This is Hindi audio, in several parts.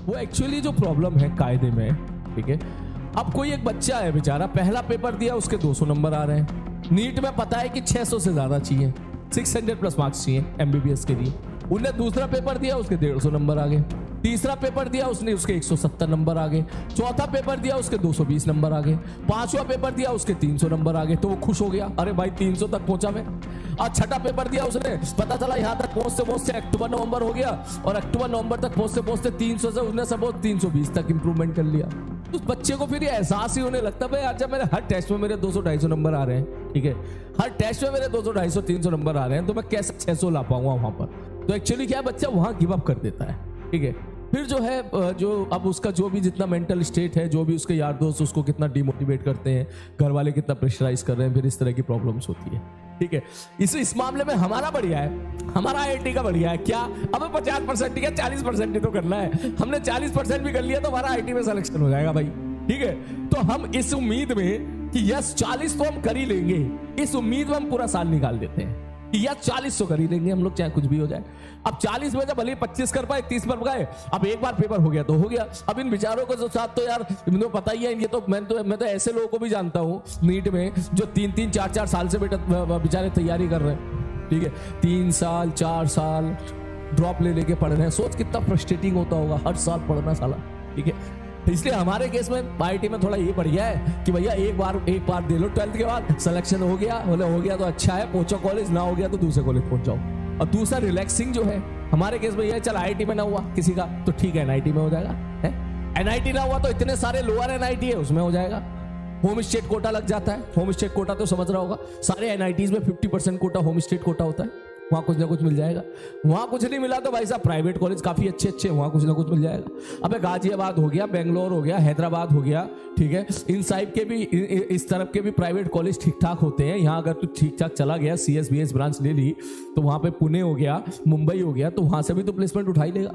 वो एक्चुअली जो प्रॉब्लम है कायदे में, ठीक है। अब कोई एक बच्चा है बेचारा, पहला पेपर दिया उसके 200 नंबर आ रहे हैं, नीट में पता है कि 600 से ज्यादा चाहिए, 600 प्लस मार्क्स चाहिए एमबीबीएस के लिए। उन्हें दूसरा पेपर दिया उसके 150 नंबर आ गए, तीसरा पेपर दिया उसने उसके 170 नंबर आ गए, चौथा पेपर दिया उसके 220 नंबर आ गए, पांचवा पेपर दिया उसके 300 नंबर आ गए। तो वो खुश हो गया, अरे भाई 300 तक पहुंचा मैं। और छठा पेपर दिया उसने, पता चला यहां तक पहुंचते पहुंचते अक्टूबर नवंबर हो गया, और अक्टूबर नवंबर तक पहुंचते पहुंचते 300 से उसने सपोज 320 तक इंप्रूवमेंट कर लिया। उस बच्चे को फिर ये एहसास ही होने लगता है, अच्छा मेरे हर टेस्ट में मेरे 200-250 नंबर आ रहे हैं, ठीक है, हर टेस्ट में मेरे 200-250-300 नंबर आ रहे हैं, तो मैं कैसे 600 ला पाऊंगा वहां पर। तो एक्चुअली क्या है, बच्चा वहां गिव अप कर देता है, ठीक है। फिर जो है जो अब उसका जो भी जितना मेंटल स्टेट है, जो भी उसके यार दोस्त उसको कितना डिमोटिवेट करते हैं, घर वाले कितना प्रेशराइज कर रहे हैं, फिर इस तरह की प्रॉब्लम्स होती है, ठीक है। इस मामले में हमारा बढ़िया है, हमारा आईआईटी का बढ़िया है। क्या हमें 50% ठीक है, 40% ही तो करना है। हमने 40% भी कर लिया तो हमारा आईआईटी में सिलेक्शन हो जाएगा भाई, ठीक है। तो हम इस उम्मीद में कि यस 40 तो हम कर ही लेंगे, इस उम्मीद में हम पूरा साल निकाल देते हैं कि यार 40 तो कर ही लेंगे हम लोग, चाहे कुछ भी हो जाए। अब 40 में जब भले 25 कर पाए, 30 पर गए, अब एक बार पेपर हो गया तो हो गया। अब इन विचारों के साथ तो यार मुझे पता ही है, ये तो मैं तो ऐसे लोगों को भी जानता हूँ नीट में जो 3-3, 4-4 साल से बेचारे तैयारी कर रहे हैं, ठीक है, 3 साल 4 साल ड्रॉप ले लेके पढ़ रहे हैं। सोच कितना फ्रस्ट्रेटिंग होता होगा हर साल पढ़ना साला, ठीक है। इसलिए हमारे केस में आईआईटी में थोड़ा ये बढ़िया है कि भैया एक बार दे लो, 12th के बाद सिलेक्शन हो गया, हो गया तो अच्छा है, पहुंचो कॉलेज, ना हो गया तो दूसरे कॉलेज पहुंच जाओ। और दूसरा रिलैक्सिंग जो है हमारे केस में ये, चल आईआईटी में ना हुआ किसी का तो ठीक है, एनआईटी में हो जाएगा, है एनआईटी ना हुआ तो इतने सारे लोअर एनआईटी है उसमें हो जाएगा। होम स्टेट कोटा लग जाता है, होम स्टेट कोटा तो समझ रहा होगा, सारे एनआईटीज में 50% कोटा होम स्टेट कोटा होता है, वहां कुछ ना कुछ मिल जाएगा। वहां कुछ नहीं मिला तो भाई साहब प्राइवेट कॉलेज काफी अच्छे वहां कुछ ना कुछ मिल जाएगा। अबे गाजियाबाद हो गया, बेंगलोर हो गया, हैदराबाद हो गया, ठीक है, इन साइड के भी, इस तरफ के भी प्राइवेट कॉलेज ठीक ठाक होते हैं। यहाँ अगर तू ठीक ठाक चला गया, CSBS ब्रांच ले ली, तो वहां पे पुणे हो गया, मुंबई हो गया, तो वहां से भी तो प्लेसमेंट उठा ही लेगा,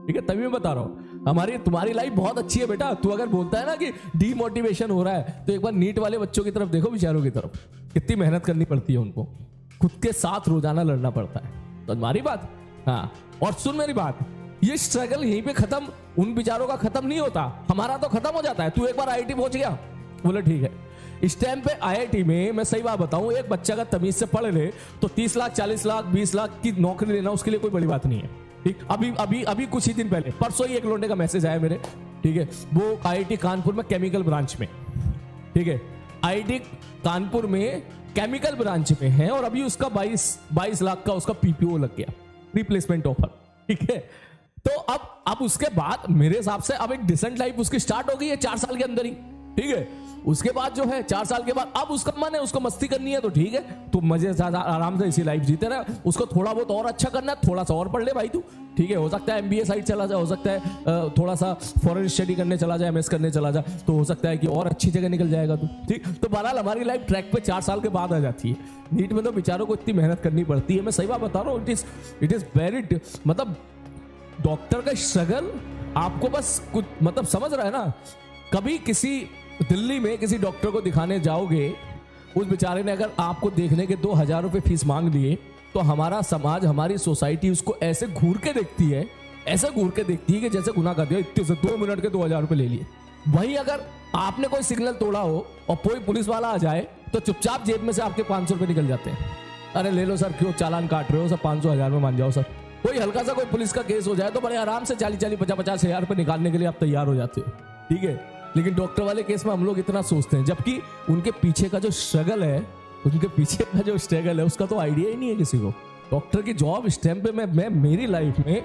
ठीक है। तभी मैं बता रहा हूँ तुम्हारी लाइफ बहुत अच्छी है बेटा। तू अगर बोलता है ना कि डीमोटिवेशन हो रहा है, तो एक बार नीट वाले बच्चों की तरफ देखो, बेचारों की तरफ, कितनी मेहनत करनी पड़ती है उनको, खुद के साथ रोजाना लड़ना पड़ता है। तो तुम्हारी बात, हाँ, और सुन मेरी बात, ये स्ट्रगल यहीं पे खत्म, उन बेचारों का खत्म नहीं होता, हमारा तो खत्म हो जाता है। तू एक बार आईआईटी पहुंच गया, बोले ठीक है, इस टाइम पे आईआईटी में मैं सही बात बताऊं, एक बच्चा का तमीज से पढ़ ले तो 30 लाख 40 लाख 20 लाख की नौकरी लेना उसके लिए कोई बड़ी बात नहीं है, ठीक। अभी कुछ ही दिन पहले, परसों ही एक लौंडे का मैसेज आया मेरे, ठीक है, वो आईआईटी कानपुर में केमिकल ब्रांच में, ठीक है, आईआईटी कानपुर में केमिकल ब्रांच में है, और अभी उसका 22 लाख का उसका पीपीओ लग गया, रिप्लेसमेंट ऑफर, ठीक है। तो अब उसके बाद मेरे हिसाब से अब एक डिसेंट लाइफ उसकी स्टार्ट हो गई है 4 साल के अंदर ही, ठीक है। उसके बाद जो है 4 साल के बाद अब उसका मन है, उसको मस्ती करनी है तो ठीक है, तो मजे से आराम से इसी लाइफ जीते रहे। उसको थोड़ा बहुत और अच्छा करना है, थोड़ा सा और पढ़ ले भाई तू, ठीक है। हो सकता है MBA साइड चला जाए, हो सकता है थोड़ा सा फॉरेन स्टडी करने चला जाए, MS करने चला जाए, तो हो सकता है कि और अच्छी जगह निकल जाएगा तू, ठीक। तो बहरहाल हमारी लाइफ ट्रैक पे 4 साल के बाद आ जाती है। नीट में तो बेचारों को इतनी मेहनत करनी पड़ती है, मैं सही बात बता रहा हूँ, इट इज वेरी, मतलब डॉक्टर का स्ट्रगल आपको बस कुछ मतलब समझ रहा है ना। कभी किसी दिल्ली में किसी डॉक्टर को दिखाने जाओगे, उस बेचारे ने अगर आपको देखने के 2000 रुपए फीस मांग लिए, तो हमारा समाज, हमारी सोसाइटी उसको ऐसे घूर के देखती है, ऐसे घूर के देखती है कि जैसे गुनाह कर दिया, इतने से 2 मिनट के 2000 रुपए ले लिए। वहीं अगर आपने कोई सिग्नल तोड़ा हो और कोई पुलिस वाला आ जाए, तो चुपचाप जेब में से आपके 500 रुपए निकल जाते हैं। अरे ले लो सर, क्यों चालान काट रहे हो सर, 500-1000 में मान जाओ सर। कोई हल्का सा कोई पुलिस का केस हो जाए तो बड़े आराम से 40-50 हजार रुपए निकालने के लिए आप तैयार हो जाते हो, ठीक है। लेकिन डॉक्टर वाले केस में हम लोग इतना सोचते हैं, जबकि उनके पीछे का जो स्ट्रगल है, उसका तो आइडिया ही नहीं है किसी को। डॉक्टर की जॉब इस टाइम पे मैं मेरी लाइफ में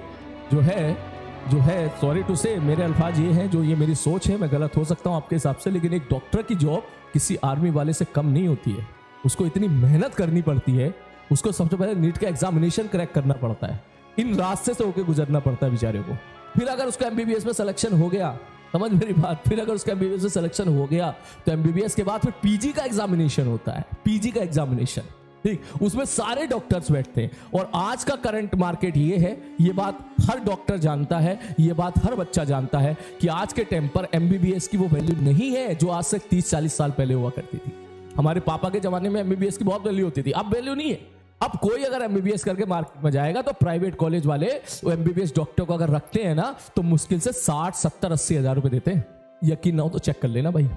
जो है सॉरी टू से, मेरे अल्फाज ये हैं, जो ये मेरी सोच है, मैं गलत हो सकता हूं आपके हिसाब से, लेकिन एक डॉक्टर की जॉब किसी आर्मी वाले से कम नहीं होती है। उसको इतनी मेहनत करनी पड़ती है, उसको सबसे पहले नीट का एग्जामिनेशन क्रैक करना पड़ता है, इन रास्ते से होकर गुजरना पड़ता है बेचारे को। फिर अगर उसका MBBS में सिलेक्शन हो गया, समझ मेरी बात, फिर अगर उसका MBBS में सिलेक्शन हो गया तो MBBS के बाद फिर PG का एग्जामिनेशन होता है, PG का एग्जामिनेशन, ठीक, उसमें सारे डॉक्टर्स बैठते हैं। और आज का करंट मार्केट ये है, ये बात हर डॉक्टर जानता है, ये बात हर बच्चा जानता है कि आज के टाइम पर MBBS की वो वैल्यू नहीं है जो आज से 30-40 साल पहले हुआ करती थी। हमारे पापा के जमाने में MBBS की बहुत वैल्यू होती थी, अब वैल्यू नहीं है। अब कोई अगर एमबीबीएस करके मार्केट में जाएगा तो प्राइवेट कॉलेज वाले वो एमबीबीएस डॉक्टर को अगर रखते हैं ना तो मुश्किल से 60, 70, 80 हजार रुपए देते हैं। यकीन ना हो तो चेक कर लेना भाई।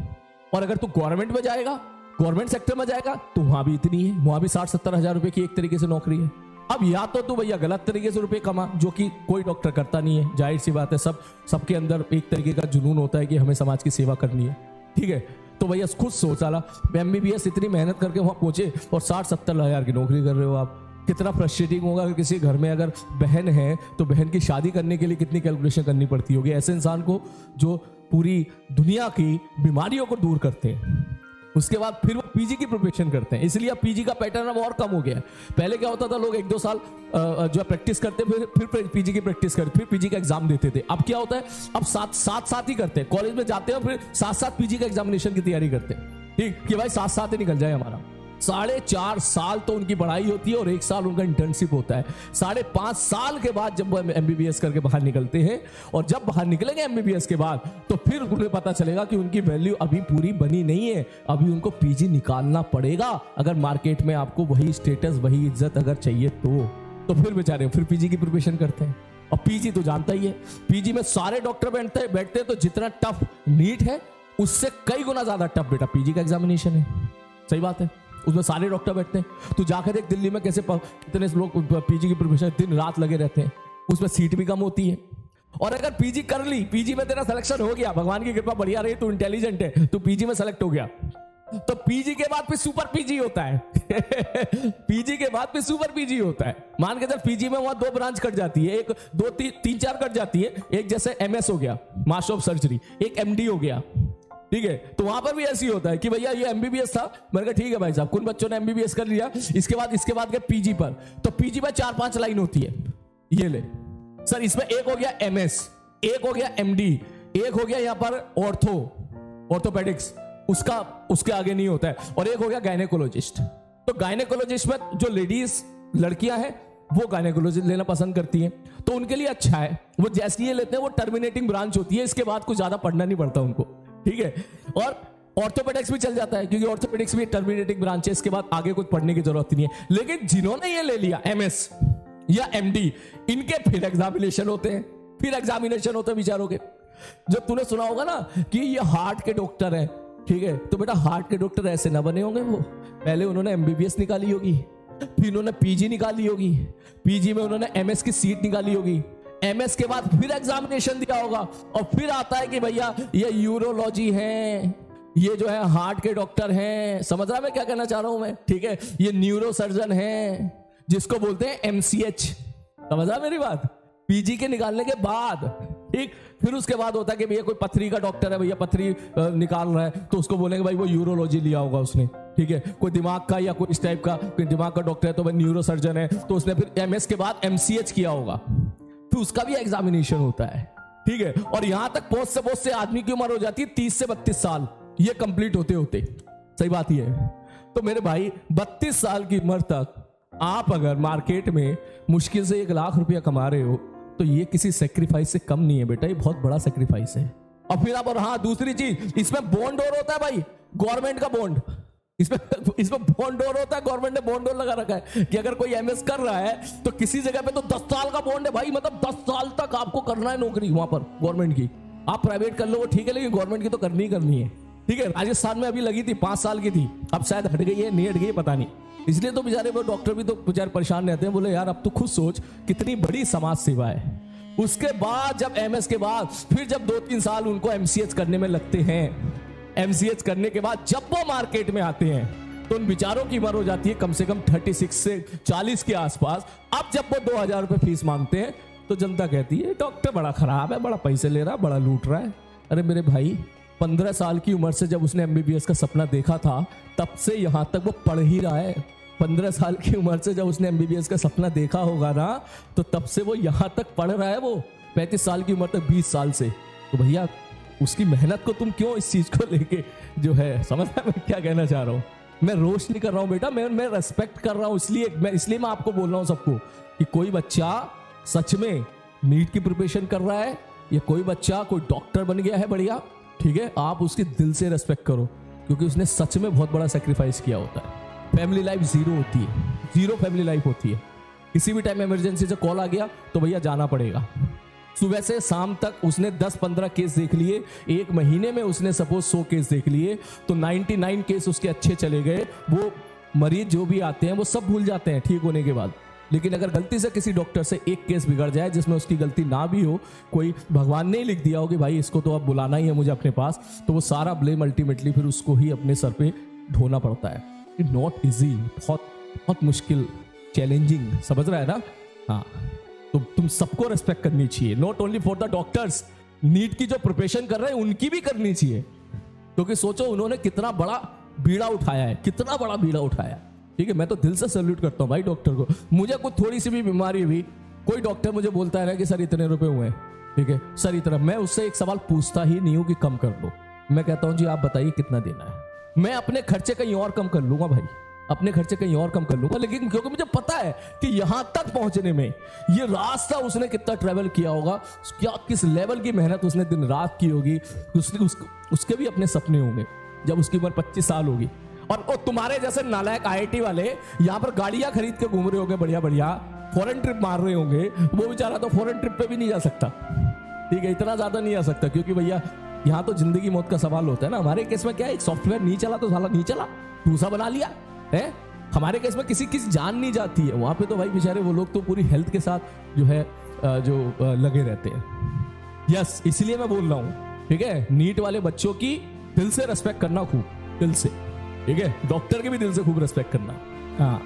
और अगर तू गवर्नमेंट में जाएगा, गवर्नमेंट सेक्टर में जाएगा तो वहां भी इतनी है, वहां भी 60, 70 हजार रुपए की एक तरीके से नौकरी है। अब या तो तू भैया गलत तरीके से रुपए कमा, जो कि कोई डॉक्टर करता नहीं है, जाहिर सी बात है, सबके अंदर एक तरीके का जुनून होता है कि हमें समाज की सेवा करनी है, ठीक है। तो भैया खुद सोच साला एमबीबीएस इतनी मेहनत करके वहां पहुंचे और 60-70 हजार की नौकरी कर रहे हो आप। कितना फ्रस्ट्रेटिंग होगा अगर किसी घर में अगर बहन है तो बहन की शादी करने के लिए कितनी कैलकुलेशन करनी पड़ती होगी ऐसे इंसान को जो पूरी दुनिया की बीमारियों को दूर करते हैं। उसके बाद फिर वो पीजी की प्रिपरेशन करते हैं, इसलिए अब पीजी का पैटर्न अब और कम हो गया है। पहले क्या होता था, लोग 1-2 साल जो है प्रैक्टिस करते, फिर पीजी की प्रैक्टिस करते, फिर पीजी का एग्जाम देते थे। अब क्या होता है, अब साथ ही करते हैं, कॉलेज में जाते हैं फिर साथ पीजी का एग्जामिनेशन की तैयारी करते हैं, ठीक कि भाई साथ ही निकल जाए हमारा। 4.5 साल तो उनकी पढ़ाई होती है और 1 साल उनका इंटर्नशिप होता है। 5.5 साल के बाद जब वो एमबीबीएस करके बाहर निकलते हैं और जब बाहर निकलेंगे एमबीबीएस के बाद तो फिर उन्हें पता चलेगा कि उनकी वैल्यू अभी पूरी बनी नहीं है, अभी उनको पीजी निकालना पड़ेगा अगर मार्केट में आपको वही स्टेटस वही इज्जत अगर चाहिए तो फिर बेचारे फिर पीजी की प्रिपरेशन करते हैं। और पीजी तो जानता ही है, पीजी में सारे डॉक्टर बैठते हैं तो जितना टफ नीट है उससे कई गुना ज्यादा टफ बेटा पीजी का एग्जामिनेशन है। सही बात है, उसमें सारे डॉक्टर बैठते हैं। तो जाकर देख दिल्ली में कैसे कितने लोग पीजी की प्रिपरेशन दिन रात लगे रहते हैं, उसमें सीट भी कम होती है। और अगर पीजी कर ली, पीजी में तेरा सिलेक्शन हो गया, भगवान की कृपा बढ़िया रही, तू इंटेलिजेंट है, तू पीजी में सेलेक्ट हो गया, तो पीजी के बाद फिर सुपर पीजी होता है पीजी के बाद फिर सुपर पीजी होता है। मान के चल पीजी में वहां 2 ब्रांच कट जाती है, 3-4 कट जाती है। एक जैसे एमएस हो गया, मास्टर ऑफ सर्जरी, एक एमडी हो गया, ठीक है। तो वहां पर भी ऐसी होता है कि भैया ये एमबीबीएस था, मैंने कहा ठीक है भाई साहब, कुछ बच्चों ने एमबीबीएस कर लिया, इसके बाद गए पीजी पर, तो पीजी में 4-5 लाइन होती है। ये ले सर, इसमें एक हो गया एमएस, एक हो गया एमडी, एक हो गया यहां पर ऑर्थोपेडिक्स, उसके आगे नहीं होता है, और एक हो गया गायनेकोलॉजिस्ट। तो गायनेकोलॉजिस्ट में जो लेडीज लड़कियां हैं वो गायनेकोलॉजिस्ट लेना पसंद करती हैं, तो उनके लिए अच्छा है, वो जैसे ये लेते हैं वो टर्मिनेटिंग ब्रांच होती है, इसके बाद कुछ ज्यादा पढ़ना नहीं पड़ता उनको, ठीक है। और ऑर्थोपेडिक्स भी चल जाता है क्योंकि ऑर्थोपेडिक्स भी टर्मिनेटिंग ब्रांच है, इसके बाद आगे कुछ पढ़ने की जरूरत नहीं है। लेकिन जिन्होंने ये ले लिया एमएस या एमडी, इनके फिर एग्जामिनेशन होते हैं बेचारों के। जब तूने सुना होगा ना कि ये हार्ट के डॉक्टर हैं, ठीक है, तो बेटा हार्ट के डॉक्टर ऐसे ना बने होंगे, वो पहले उन्होंने एमबीबीएस निकाली होगी, फिर उन्होंने पीजी निकाली होगी, पीजी में उन्होंने एमएस की सीट निकाली होगी, एमएस के बाद फिर एग्जामिनेशन दिया होगा, और फिर आता है कि भैया ये यूरोलॉजी है, ये जो है हार्ट के डॉक्टर हैं। समझ रहा मैं क्या कहना चाह रहा हूं मैं, ठीक है, ये न्यूरो सर्जन है जिसको बोलते हैं एमसीएच। समझ रहा मेरी बात, पीजी के निकालने के बाद, ठीक, फिर उसके बाद होता है कि भैया कोई पथरी का डॉक्टर है, भैया पथरी निकाल रहा है, तो उसको बोलेंगे भाई वो यूरोलॉजी लिया होगा उसने, ठीक है। कोई दिमाग का या कोई इस टाइप का कोई दिमाग का डॉक्टर है तो भाई न्यूरो सर्जन है, तो उसने फिर एमएस के बाद एमसीएच किया होगा, फिर उसका भी एग्जामिनेशन होता है, ठीक है। और यहां तक पहुंच से आदमी की उम्र हो जाती है 30 से 32 साल, ये कंप्लीट होते होते। सही बात ही है। तो मेरे भाई 32 साल की उम्र तक आप अगर मार्केट में मुश्किल से 1 लाख रुपया कमा रहे हो तो ये किसी सेक्रीफाइस से कम नहीं है बेटा, ये बहुत बड़ा सेक्रीफाइस है। और फिर आप, और हाँ दूसरी चीज, इसमें बॉन्ड और होता है भाई, गवर्नमेंट का बॉन्ड, इसमें बॉन्ड और होता है, गवर्नमेंट ने बॉन्ड और लगा रखा है कि अगर कोई एमएस कर रहा है तो किसी जगह पे तो 10 साल का बॉन्ड है भाई, मतलब 10 साल तक आपको करना है नौकरी वहां पर गवर्नमेंट की। आप प्राइवेट कर लो वो ठीक है, लेकिन गवर्नमेंट की तो करनी ही करनी है, ठीक है। राजस्थान में अभी लगी थी 5 साल की थी, अब शायद हट गई है, नहीं हट गई पता नहीं। इसलिए तो बेचारे वो डॉक्टर भी तो बेचारे परेशान रहते हैं, बोले यार अब तो खुद सोच कितनी बड़ी समाज सेवा है। उसके बाद जब एमएस के बाद फिर जब 2-3 साल उनको एमसीएच करने में लगते हैं, एमसीएच करने के बाद जब वो मार्केट में आते हैं तो उन बेचारों की उम्र हो जाती है कम से कम 36 से 40 के आसपास। अब जब वो 2000 रुपए फीस मांगते हैं तो जनता कहती है डॉक्टर बड़ा खराब है, बड़ा पैसे ले रहा है, बड़ा लूट रहा है। अरे मेरे भाई 15 साल की उम्र से जब उसने एमबीबीएस का सपना देखा था तब से यहां तक वो पढ़ ही रहा है। 15 साल की उम्र से जब उसने एमबीबीएस का सपना देखा होगा ना तो तब से वो यहां तक पढ़ रहा है। वो 35 साल की उम्र तक 20 साल से, तो भैया उसकी मेहनत को तुम क्यों इस चीज को लेके जो है, समझ रहे मैं क्या कहना चाह रहा हूं। मैं रोस्ट नहीं कर रहा हूं बेटा, मैं रेस्पेक्ट कर रहा हूं, इसलिए मैं आपको बोल रहा हूं सबको कि कोई बच्चा सच में नीट की प्रिपरेशन कर रहा है या कोई बच्चा कोई डॉक्टर बन गया है बढ़िया, ठीक है, आप उसके दिल से रेस्पेक्ट करो क्योंकि उसने सच में बहुत बड़ा सेक्रीफाइस किया होता है। फैमिली लाइफ जीरो होती है, जीरो फैमिली लाइफ होती है। किसी भी टाइम इमरजेंसी से कॉल आ गया तो भैया जाना पड़ेगा। सुबह से शाम तक उसने 10-15 केस देख लिए, एक महीने में उसने सपोज 100 केस देख लिए, तो 99 केस उसके अच्छे चले गए। वो मरीज जो भी आते हैं वो सब भूल जाते हैं ठीक होने के बाद। लेकिन अगर गलती से किसी डॉक्टर से एक केस बिगड़ जाए जिसमें उसकी गलती ना भी हो, कोई भगवान ने ही लिख दिया हो कि भाई इसको तो अब बुलाना ही है मुझे अपने पास, तो वो सारा ब्लेम अल्टीमेटली फिर उसको ही अपने सर पे ढोना पड़ता है। इट नॉट इजी, बहुत बहुत मुश्किल, चैलेंजिंग, समझ रहा है ना? हाँ, तो तुम सबको रेस्पेक्ट करनी चाहिए, not only for the doctors. NEET की जो प्रिपरेशन कर रहे हैं उनकी भी करनी चाहिए, क्योंकि सोचो उन्होंने कितना बड़ा बीड़ा उठाया है, कितना बड़ा बीड़ा उठाया। ठीक है, मैं तो दिल से सैल्यूट करता हूँ भाई डॉक्टर को। मुझे कुछ थोड़ी सी भी बीमारी हुई, कोई डॉक्टर मुझे बोलता है ना कि सर इतने रुपए हुए, ठीक है सर इतना, मैं उससे एक सवाल पूछता ही नहीं हूं कि कम कर दो। मैं कहता हूं जी आप बताइए कितना देना है, मैं अपने खर्चे कहीं और कम कर लूंगा भाई, अपने खर्चे कहीं और कम कर लूंगा। लेकिन क्योंकि मुझे पता है कि यहां तक पहुंचने में ये रास्ता उसने कितना ट्रेवल किया होगा, क्या किस लेवल की मेहनत उसने दिन रात की होगी, उसके भी अपने सपने होंगे जब उसकी उम्र 25 साल होगी। और तुम्हारे जैसे नालायक आईआईटी वाले यहां पर गाड़ियां खरीद के घूम रहे होंगे, बढ़िया बढ़िया फॉरेन ट्रिप मार रहे होंगे, वो बेचारा तो फॉरेन ट्रिप पे भी नहीं जा सकता। ठीक है, इतना ज्यादा नहीं जा सकता, क्योंकि भैया यहाँ तो जिंदगी मौत का सवाल होता है ना। हमारे केस में क्या है, एक सॉफ्टवेयर नहीं चला तो साला नहीं चला, दूसरा बना लिया है। हमारे केस में किसी जान नहीं जाती है, वहां पे तो भाई बेचारे वो लोग तो पूरी हेल्थ के साथ जो है लगे रहते हैं। यस, इसलिए मैं बोल रहा हूँ, ठीक है, नीट वाले बच्चों की दिल से रेस्पेक्ट करना, खूब दिल से, ठीक है, डॉक्टर के भी दिल से खूब रेस्पेक्ट करना। हाँ,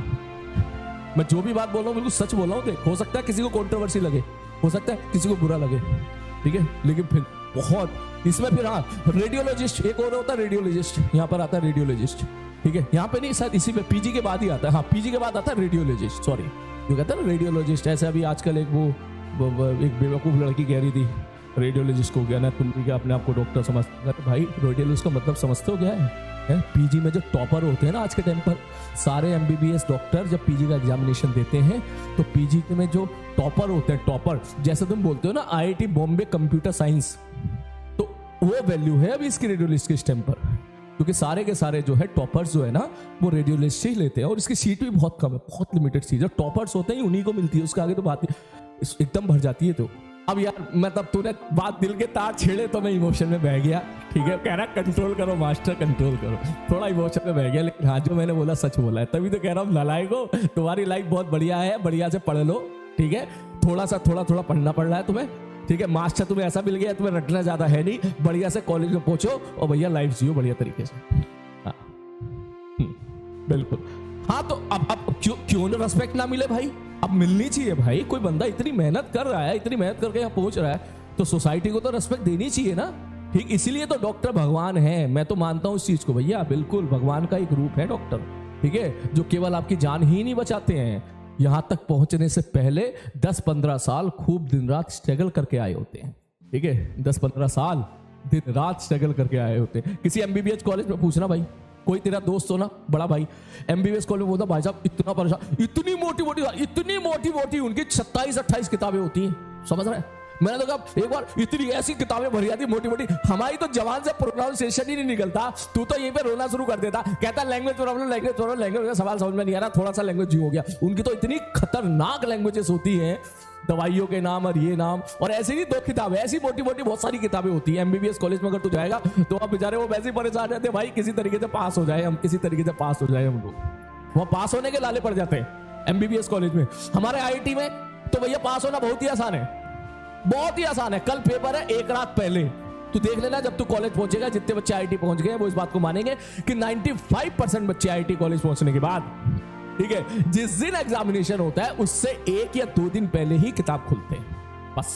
मैं जो भी बात बोल रहा हूँ बिल्कुल सच बोल रहा हूँ। देख, हो सकता है किसी को कंट्रोवर्सी लगे, हो सकता है किसी को बुरा लगे, ठीक है, लेकिन फिर बहुत इसमें फिर हाँ, रेडियोलॉजिस्ट एक और होता है, रेडियोलॉजिस्ट यहाँ पर आता है, रेडियोलॉजिस्ट, ठीक है, यहाँ पे नहीं शायद इसी पे पीजी के बाद ही आता है। हाँ, पीजी के बाद आता है रेडियोलॉजिस्ट, सॉरी जो कहता है ना रेडियोलॉजिस्ट। ऐसे अभी आजकल एक एक बेवकूफ लड़की कह रही थी रेडियोलॉजिस्ट को गया ना, तुम क्या अपने आप को डॉक्टर समझते? तो भाई रेडियोलॉजिस्ट का मतलब समझते हो क्या है? पीजी में जो टॉपर होते हैं ना आज के टाइम पर, सारे एमबीबीएस डॉक्टर जब पीजी का एग्जामिनेशन देते हैं तो पीजी में जो टॉपर होते हैं, टॉपर जैसे तुम बोलते हो ना आईआईटी बॉम्बे कंप्यूटर साइंस, तो वो वैल्यू है अभी इसकी रेडियोलॉजिस्ट के स्टेम पर, क्योंकि सारे के सारे जो है टॉपर्स जो है ना वो रेडियोलॉजिस्ट ही लेते हैं, और इसकी सीट भी बहुत कम है, बहुत लिमिटेड सीट। जो टॉपर्स होते हैं उन्हीं को मिलती है, उसके आगे तो बात एकदम भर जाती है। तो अब यार मतलब तूने बात दिल के तार छेड़े तो मैं इमोशन में बह गया, ठीक है, कह रहा कंट्रोल करो मास्टर, कंट्रोल करो, थोड़ा इमोशन में बह गया। लेकिन हाँ, जो मैंने बोला सच बोला है, तभी तो कह रहा हूँ नालायको, तुम्हारी लाइफ बहुत बढ़िया है, बढ़िया से पढ़ लो, ठीक है, थोड़ा पढ़ना पड़ रहा है तुम्हें, ठीक है, मास्टर तुम्हें ऐसा मिल गया, तुम्हें रटना ज्यादा है नहीं, बढ़िया से कॉलेज में पहुंचो और भैया लाइफ जियो बढ़िया तरीके से। हाँ बिल्कुल, हाँ, तो अब क्यों ना रेस्पेक्ट ना मिले भाई? अब मिलनी चाहिए भाई। कोई बंदा इतनी मेहनत कर रहा है, इतनी मेहनत करके यहाँ पहुंच रहा है, तो सोसाइटी को तो रेस्पेक्ट देनी चाहिए ना। ठीक, इसीलिए तो डॉक्टर भगवान है, मैं तो मानता हूं इस चीज को भैया, बिल्कुल भगवान का एक रूप है डॉक्टर, ठीक है, जो केवल आपकी जान ही नहीं बचाते हैं, यहां तक पहुंचने से पहले 10-15 साल खूब दिन रात स्ट्रगल करके आए होते हैं, ठीक है, 10-15 साल दिन रात स्ट्रगल करके आए होते हैं। किसी एमबीबीएस कॉलेज में पूछना भाई, कोई तेरा दोस्त हो ना बड़ा भाई एमबीबीएस कॉलेज में, बोलता भाई साहब इतना परेशान, इतनी मोटी उनकी 27-28 किताबें होती हैं, समझ रहे हैं? मैंने तो कहा एक बार इतनी ऐसी किताबें भरी जाती मोटी, हमारी तो जवान से प्रोनाउंसिएशन ही नहीं निकलता, तू तो यहीं पे रोना शुरू कर देता, कहता लैंग्वेज प्रॉब्लम, सवाल समझ में नहीं आ रहा, थोड़ा सा लैंग्वेज हो गया। उनकी तो इतनी खतरनाक लैंग्वेजेस होती हैं, दवाइयों के नाम और ये नाम, और ऐसी नहीं 2 किताबें, ऐसी मोटी बहुत सारी किताबें होती है। एमबीबीएस कॉलेज में अगर तू जाएगा तो अब बेचारे वो वैसे ही परेशान रहते हैं, भाई किसी तरीके से पास हो जाए हम, किसी तरीके से पास हो जाए हम लोग, वहां पास होने के लाले पड़ जाते हैं एमबीबीएस कॉलेज में। हमारे आईआईटी में तो भैया पास होना बहुत ही आसान है, बहुत ही आसान है। कल पेपर है, एक रात पहले तू देख लेना, जब तू कॉलेज पहुंचेगा, जितने बच्चे आईआईटी पहुंच गए वो इस बात को मानेंगे कि 95% बच्चे आईआईटी कॉलेज पहुंचने के बाद, ठीक है, जिस दिन एग्जामिनेशन होता है उससे 1 या 2 दिन पहले ही किताब खुलते हैं, बस